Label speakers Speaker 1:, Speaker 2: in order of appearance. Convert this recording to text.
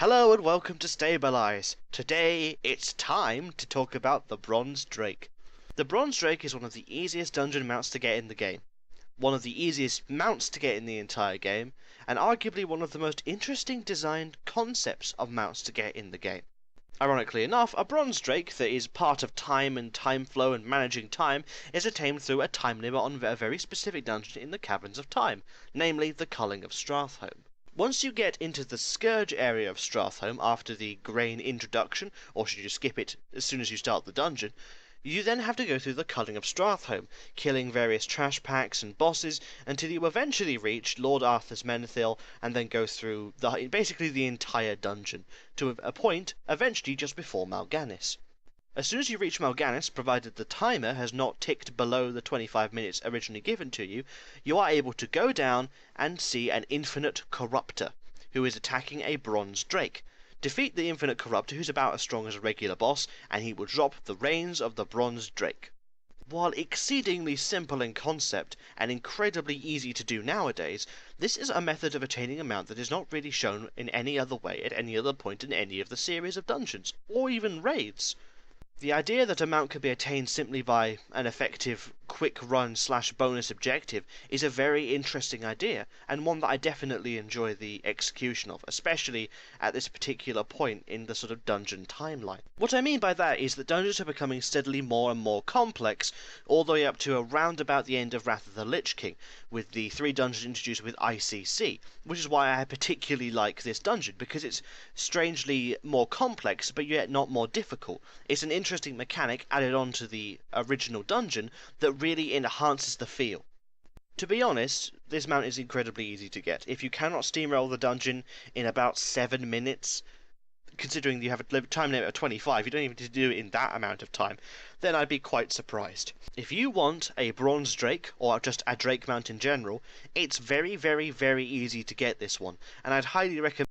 Speaker 1: Hello and welcome to Stable-Ise. Today it's time to talk about the Bronze Drake. The Bronze Drake is one of the easiest dungeon mounts to get in the game, one of the easiest mounts to get in the entire game, and arguably one of the most interesting designed concepts of mounts to get in the game. Ironically enough, a Bronze Drake that is part of time and time flow and managing time is attained through a time limit on a very specific dungeon in the Caverns of Time, namely the Culling of Stratholme. Once you get into the Scourge area of Stratholme after the Grain introduction, or should you skip it as soon as you start the dungeon, you then have to go through the Culling of Stratholme, killing various trash packs and bosses until you eventually reach Lord Arthur's Menethil and then go through basically the entire dungeon to a point eventually just before Mal'Ganis. As soon as you reach Mal'Ganis, provided the timer has not ticked below the 25 minutes originally given to you, you are able to go down and see an Infinite Corruptor, who is attacking a Bronze Drake. Defeat the Infinite Corruptor, who's about as strong as a regular boss, and he will drop the reins of the Bronze Drake. While exceedingly simple in concept and incredibly easy to do nowadays, this is a method of attaining a mount that is not really shown in any other way at any other point in any of the series of dungeons, or even raids. The idea that a mount could be attained simply by an effective quick run / bonus objective is a very interesting idea, and one that I definitely enjoy the execution of, especially at this particular point in the sort of dungeon timeline. What I mean by that is that dungeons are becoming steadily more and more complex, all the way up to around about the end of Wrath of the Lich King, with the 3 dungeons introduced with ICC, which is why I particularly like this dungeon, because it's strangely more complex, but yet not more difficult. It's an interesting mechanic added on to the original dungeon that really enhances the feel. To be honest, this mount is incredibly easy to get. If you cannot steamroll the dungeon in about 7 minutes, considering you have a time limit of 25, you don't even need to do it in that amount of time, then I'd be quite surprised. If you want a Bronze Drake, or just a Drake mount in general, it's very, very, very easy to get this one, and I'd highly recommend